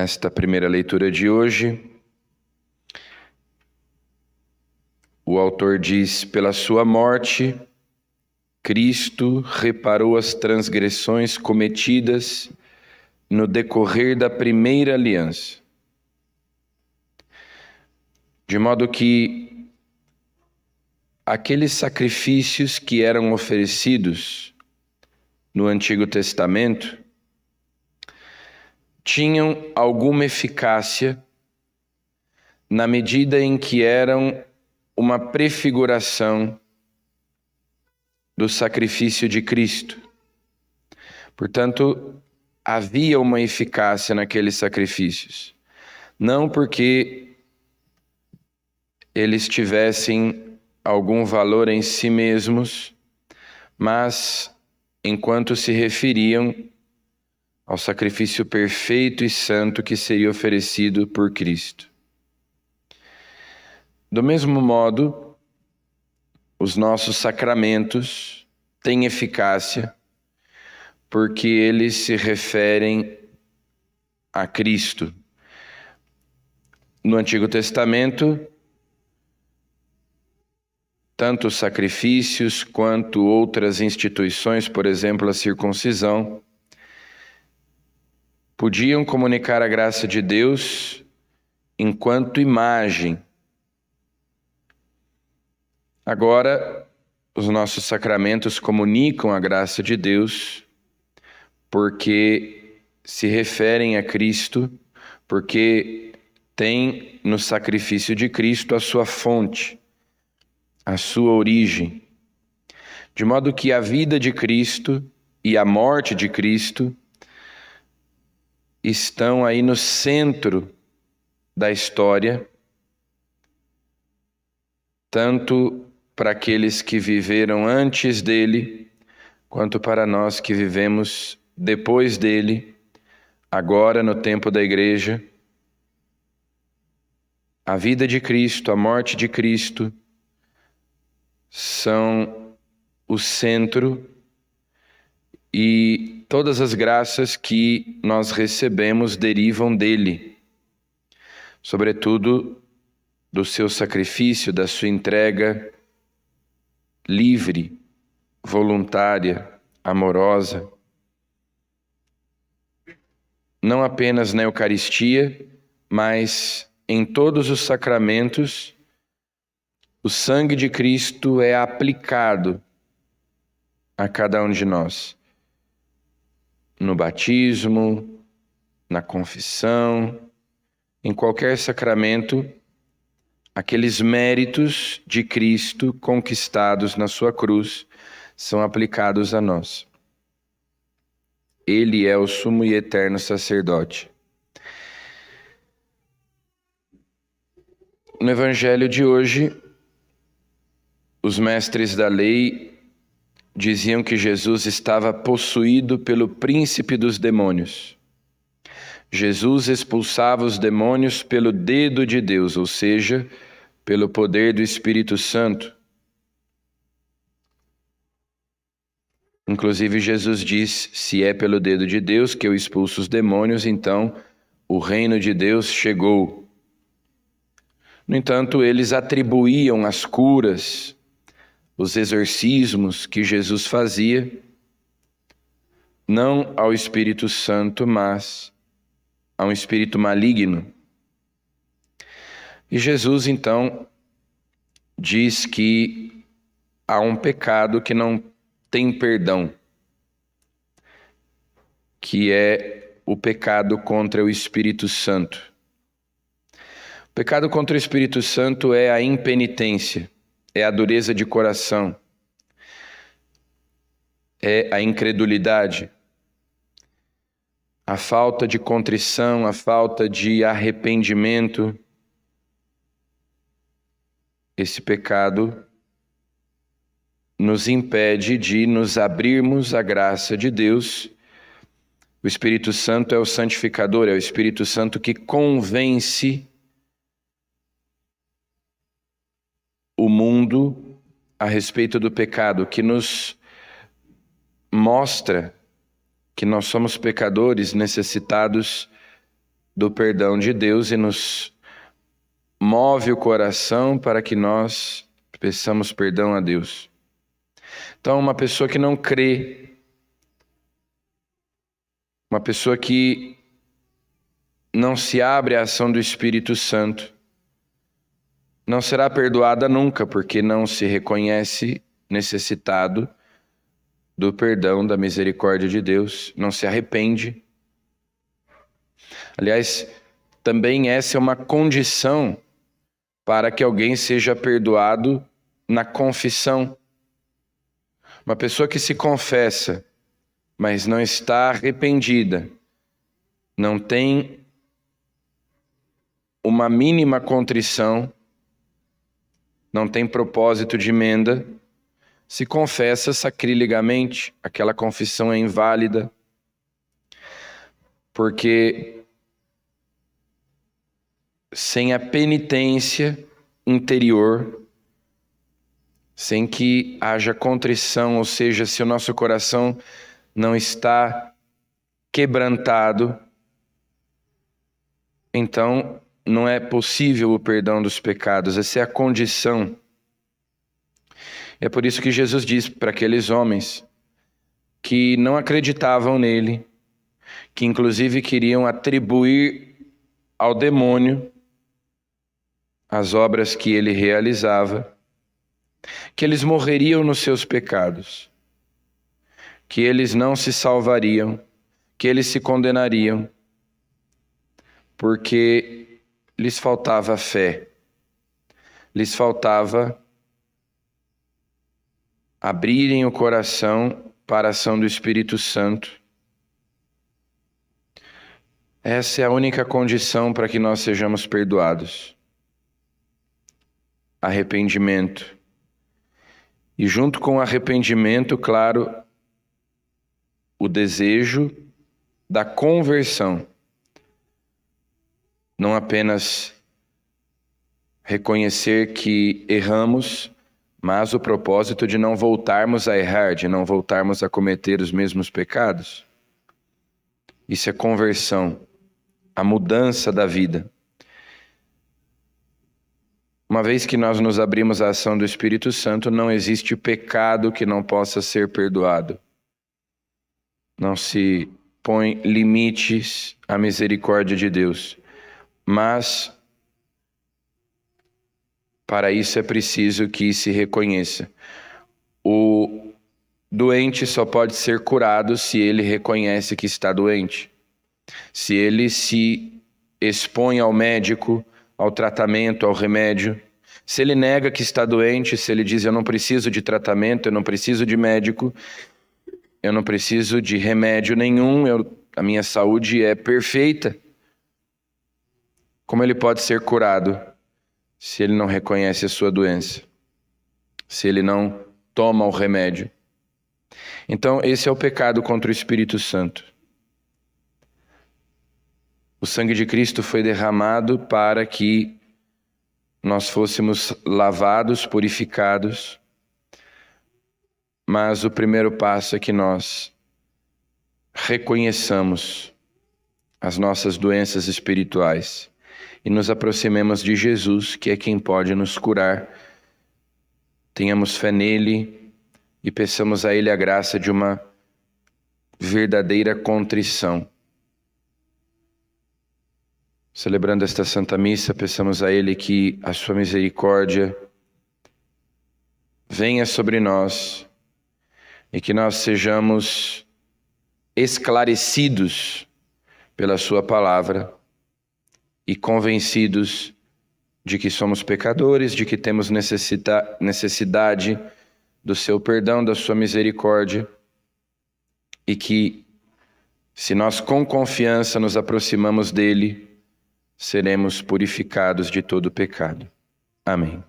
Nesta primeira leitura de hoje, o autor diz: pela sua morte, Cristo reparou as transgressões cometidas no decorrer da primeira aliança. De modo que aqueles sacrifícios que eram oferecidos no Antigo Testamento tinham alguma eficácia na medida em que eram uma prefiguração do sacrifício de Cristo. Portanto, havia uma eficácia naqueles sacrifícios, não porque eles tivessem algum valor em si mesmos, mas enquanto se referiam ao sacrifício perfeito e santo que seria oferecido por Cristo. Do mesmo modo, os nossos sacramentos têm eficácia porque eles se referem a Cristo. No Antigo Testamento, tanto os sacrifícios quanto outras instituições, por exemplo, a circuncisão, podiam comunicar a graça de Deus enquanto imagem. Agora, os nossos sacramentos comunicam a graça de Deus porque se referem a Cristo, porque tem no sacrifício de Cristo a sua fonte, a sua origem. De modo que a vida de Cristo e a morte de Cristo estão aí no centro da história, tanto para aqueles que viveram antes dele, quanto para nós que vivemos depois dele, agora no tempo da Igreja. A vida de Cristo, a morte de Cristo são o centro e todas as graças que nós recebemos derivam dele, sobretudo do seu sacrifício, da sua entrega livre, voluntária, amorosa. Não apenas na Eucaristia, mas em todos os sacramentos, o sangue de Cristo é aplicado a cada um de nós. No batismo, na confissão, em qualquer sacramento, aqueles méritos de Cristo conquistados na sua cruz são aplicados a nós. Ele é o sumo e eterno sacerdote. No Evangelho de hoje, os mestres da lei diziam que Jesus estava possuído pelo príncipe dos demônios. Jesus expulsava os demônios pelo dedo de Deus, ou seja, pelo poder do Espírito Santo. Inclusive, Jesus diz: se é pelo dedo de Deus que eu expulso os demônios, então o reino de Deus chegou. No entanto, eles atribuíam as curas, os exorcismos que Jesus fazia, não ao Espírito Santo, mas a um espírito maligno. E Jesus, então, diz que há um pecado que não tem perdão, que é o pecado contra o Espírito Santo. O pecado contra o Espírito Santo é a impenitência, é a dureza de coração, é a incredulidade, a falta de contrição, a falta de arrependimento. Esse pecado nos impede de nos abrirmos à graça de Deus. O Espírito Santo é o santificador, é o Espírito Santo que convence o mundo a respeito do pecado, que nos mostra que nós somos pecadores necessitados do perdão de Deus e nos move o coração para que nós peçamos perdão a Deus. Então, uma pessoa que não crê, uma pessoa que não se abre à ação do Espírito Santo, não será perdoada nunca, porque não se reconhece necessitado do perdão, da misericórdia de Deus, não se arrepende. Aliás, também essa é uma condição para que alguém seja perdoado na confissão. Uma pessoa que se confessa, mas não está arrependida, não tem uma mínima contrição, não tem propósito de emenda, se confessa sacrilegamente, aquela confissão é inválida, porque sem a penitência interior, sem que haja contrição, ou seja, se o nosso coração não está quebrantado, então não é possível o perdão dos pecados, essa é a condição. É por isso que Jesus diz para aqueles homens que não acreditavam nele, que inclusive queriam atribuir ao demônio as obras que ele realizava, que eles morreriam nos seus pecados, que eles não se salvariam, que eles se condenariam, porque lhes faltava fé, lhes faltava abrirem o coração para a ação do Espírito Santo. Essa é a única condição para que nós sejamos perdoados. Arrependimento. E junto com o arrependimento, claro, o desejo da conversão. Não apenas reconhecer que erramos, mas o propósito de não voltarmos a errar, de não voltarmos a cometer os mesmos pecados. Isso é conversão, a mudança da vida. Uma vez que nós nos abrimos à ação do Espírito Santo, não existe pecado que não possa ser perdoado. Não se põe limites à misericórdia de Deus. Mas, para isso é preciso que se reconheça. O doente só pode ser curado se ele reconhece que está doente. Se ele se expõe ao médico, ao tratamento, ao remédio. Se ele nega que está doente, se ele diz eu não preciso de tratamento, eu não preciso de médico, eu não preciso de remédio nenhum, a minha saúde é perfeita. Como ele pode ser curado se ele não reconhece a sua doença? Se ele não toma o remédio? Então, esse é o pecado contra o Espírito Santo. O sangue de Cristo foi derramado para que nós fôssemos lavados, purificados, mas o primeiro passo é que nós reconheçamos as nossas doenças espirituais e nos aproximemos de Jesus, que é quem pode nos curar. Tenhamos fé nele e peçamos a ele a graça de uma verdadeira contrição. Celebrando esta Santa Missa, peçamos a ele que a sua misericórdia venha sobre nós e que nós sejamos esclarecidos pela sua palavra e convencidos de que somos pecadores, de que temos necessidade do seu perdão, da sua misericórdia, e que, se nós com confiança nos aproximamos dele, seremos purificados de todo pecado. Amém.